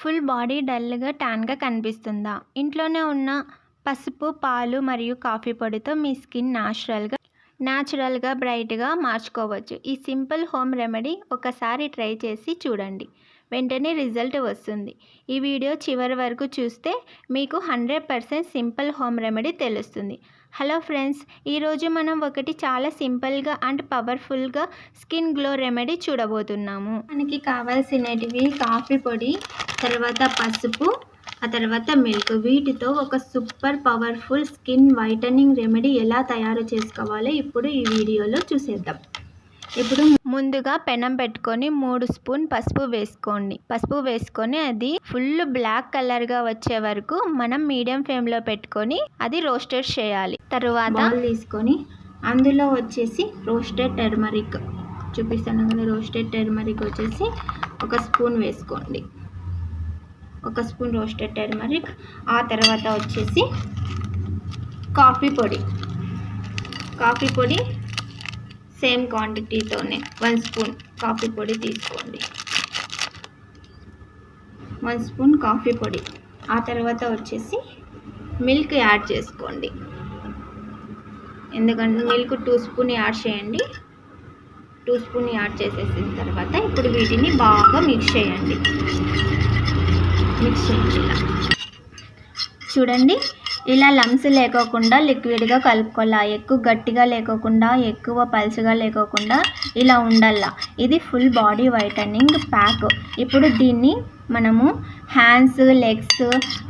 Full body డల్‌గా, టాన్‌గా కనిపిస్తుందా? ఇంట్లోనే ఉన్న పసుపు, పాలు మరియు కాఫీ పొడితో మీ స్కిన్ న్యాచురల్‌గా బ్రైట్‌గా మార్చుకోవచ్చు. ఈ సింపుల్ హోమ్ రెమెడీ ఒకసారి ట్రై చేసి చూడండి. వెంటనే రిజల్ట్ వస్తుంది. ఈ వీడియో చివరి వరకు చూస్తే మీకు 100% సింపుల్ హోమ్ రెమెడీ తెలుస్తుంది. హలో ఫ్రెండ్స్, ఈరోజు మనం ఒకటి చాలా సింపుల్గా అండ్ పవర్ఫుల్గా స్కిన్ గ్లో రెమెడీ చూడబోతున్నాము. మనకి కావాల్సినటివి కాఫీ పొడి, తర్వాత పసుపు, ఆ తర్వాత మిల్క్. వీటితో ఒక super powerful skin whitening remedy ఎలా తయారు చేసుకోవాలో ఇప్పుడు ఈ వీడియోలో చూసేద్దాం. ఇప్పుడు ముందుగా పెనం పెట్టుకొని 3 స్పూన్ పసుపు వేసుకోండి. పసుపు వేసుకొని అది ఫుల్ బ్లాక్ కలర్గా వచ్చే వరకు మనం మీడియం ఫ్లేమ్లో పెట్టుకొని అది రోస్టెడ్ చేయాలి. తర్వాత తీసుకొని అందులో వచ్చేసి రోస్టెడ్ టర్మరిక్ చూపిస్తాను కదా. రోస్టెడ్ టర్మరిక్ వచ్చేసి 1 స్పూన్ వేసుకోండి. 1 స్పూన్ రోస్టెడ్ టర్మరిక్. ఆ తర్వాత వచ్చేసి కాఫీ పొడి సేమ్ క్వాంటిటీతోనే 1 స్పూన్ కాఫీ పొడి తీసుకోండి. 1 స్పూన్ కాఫీ పొడి. ఆ తర్వాత వచ్చేసి మిల్క్ యాడ్ చేసుకోండి. ఎందుకంటే మిల్క్ 2 స్పూన్ యాడ్ చేయండి. 2 స్పూన్ యాడ్ చేసేసిన తర్వాత ఇప్పుడు వీటిని బాగా మిక్స్ చేయండి. ఇలా చూడండి. ఇలా లంప్స్ లేకోకుండా లిక్విడ్గా కలుపుకోవాలా. ఎక్కువ గట్టిగా లేకోకుండా, ఎక్కువ పల్చగా లేకోకుండా ఇలా ఉండాలా. ఇది ఫుల్ బాడీ వైటనింగ్ ప్యాక్. ఇప్పుడు దీన్ని మనము హ్యాండ్స్, లెగ్స్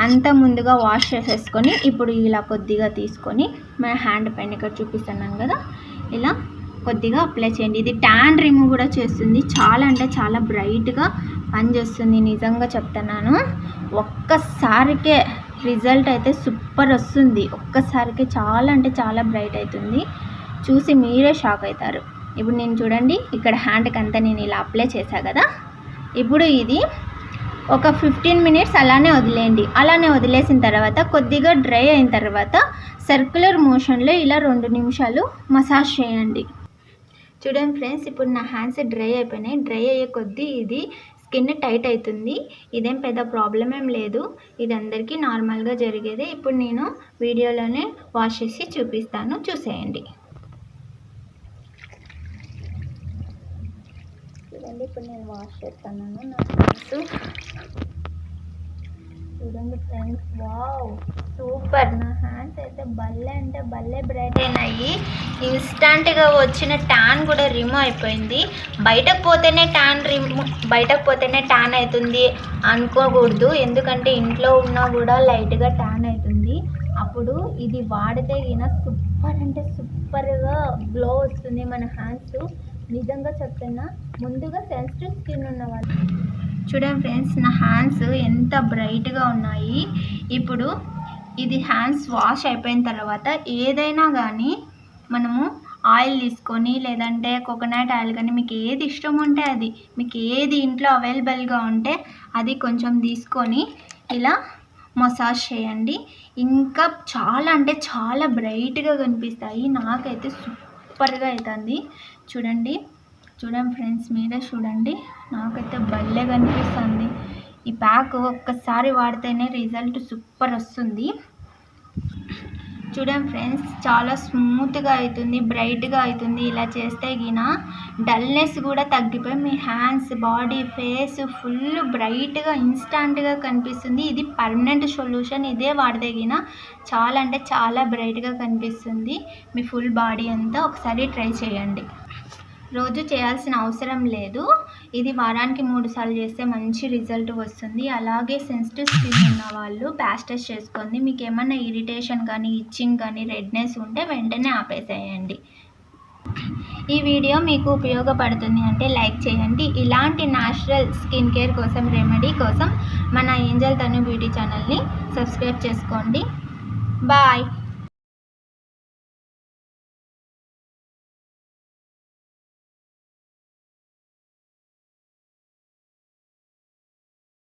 అంతా ముందుగా వాష్ చేసేసుకొని ఇప్పుడు ఇలా కొద్దిగా తీసుకొని మన హ్యాండ్ పైన ఇక్కడ చూపిస్తున్నాను కదా, ఇలా కొద్దిగా అప్లై చేయండి. ఇది ట్యాన్ రిమూవ్ కూడా చేస్తుంది. చాలా అంటే చాలా బ్రైట్గా పనిచేస్తుంది. నిజంగా చెప్తున్నాను. ఒక్కసారికే రిజల్ట్ అయితే సూపర్ వస్తుంది. ఒక్కసారికి చాలా అంటే చాలా బ్రైట్ అవుతుంది. చూసి మీరే షాక్ అవుతారు. ఇప్పుడు నేను చూడండి, ఇక్కడ హ్యాండ్కి అంతా నేను ఇలా అప్లై చేశా కదా. ఇప్పుడు ఇది ఒక 15 మినిట్స్ అలానే వదిలేయండి. అలానే వదిలేసిన తర్వాత కొద్దిగా డ్రై అయిన తర్వాత సర్క్యులర్ మోషన్లో ఇలా 2 నిమిషాలు మసాజ్ చేయండి. చూడండి ఫ్రెండ్స్, ఇప్పుడు నా హ్యాండ్స్ డ్రై అయిపోయినాయి. డ్రై అయ్యే కొద్దీ ఇది స్కిన్ టైట్ అవుతుంది. ఇదేం పెద్ద ప్రాబ్లం ఏం లేదు. ఇది అందరికీ నార్మల్గా జరిగేదే. ఇప్పుడు నేను వీడియోలోనే వాష్ చేసి చూపిస్తాను, చూసేయండి. చూడండి, ఇప్పుడు నేను వాష్ చేస్తున్నాను నా హ్యాండ్స్. చూడండి ఫ్రెండ్స్, వావ్ సూపర్. నా హ్యాండ్స్ అయితే భలే అంటే భలే బ్రైట్ అయినాయి. ఇన్స్టంట్గా వచ్చిన ట్యాన్ కూడా రిమూవ్ అయిపోయింది. బయటకు పోతేనే ట్యాన్ అవుతుంది అనుకోకూడదు. ఎందుకంటే ఇంట్లో ఉన్నా కూడా లైట్గా ట్యాన్ అవుతుంది. అప్పుడు ఇది వాడితే గిన సూపర్ అంటే సూపర్గా గ్లో వస్తుంది మన హ్యాండ్స్. నిజంగా చెప్తున్నా. ముందుగా సెన్సిటివ్ స్కిన్ ఉన్న వాళ్ళు చూడండి ఫ్రెండ్స్, నా హ్యాండ్స్ ఎంత బ్రైట్గా ఉన్నాయి. ఇప్పుడు ఇది హ్యాండ్స్ వాష్ అయిపోయిన తర్వాత ఏదైనా కానీ మనము ఆయిల్ తీసుకొని, లేదంటే కోకోనట్ ఆయిల్ కానీ, మీకు ఏది ఇష్టం ఉంటే అది, మీకు ఏది ఇంట్లో అవైలబుల్గా ఉంటే అది కొంచెం తీసుకొని ఇలా మసాజ్ చేయండి. ఇంకా చాలా అంటే చాలా బ్రైట్గా కనిపిస్తాయి. నాకైతే సూపర్గా అవుతుంది. చూడండి ఫ్రెండ్స్, మీరే చూడండి. నాకైతే భలే కనిపిస్తుంది. ఈ ప్యాక్ ఒక్కసారి వాడితేనే రిజల్ట్ సూపర్ వస్తుంది. చూడండి ఫ్రెండ్స్, చాలా స్మూత్గా అవుతుంది, బ్రైట్గా అవుతుంది. ఇలా చేస్తే గిన డల్నెస్ కూడా తగ్గిపోయి మీ హ్యాండ్స్, బాడీ, ఫేస్ ఫుల్ బ్రైట్గా ఇన్స్టాంట్గా కనిపిస్తుంది. ఇది పర్మనెంట్ సొల్యూషన్. ఇదే వాడితే గిన చాలా అంటే చాలా బ్రైట్గా కనిపిస్తుంది మీ ఫుల్ బాడీ అంతా. ఒకసారి ట్రై చేయండి. రోజు చేయాల్సిన అవసరం లేదు. ఇది వారానికి 3 సార్లు చేస్తే మంచి రిజల్ట్ వస్తుంది. అలాగే సెన్సిటివ్ స్కిన్ ఉన్న వాళ్ళు ప్యాచ్ టెస్ట్ చేసుకోండి. మీకు ఏమన్నా ఇరిటేషన్ కానీ, ఇచ్చింగ్ కానీ, రెడ్నెస్ ఉంటే వెంటనే ఆపేసేయండి. ఈ వీడియో మీకు ఉపయోగపడుతుంది అంటే లైక్ చేయండి. ఇలాంటి న్యాచురల్ స్కిన్ కేర్ కోసం, రెమెడీ కోసం మన ఏంజల్ తను బ్యూటీ ఛానల్ని సబ్స్క్రైబ్ చేసుకోండి. బాయ్.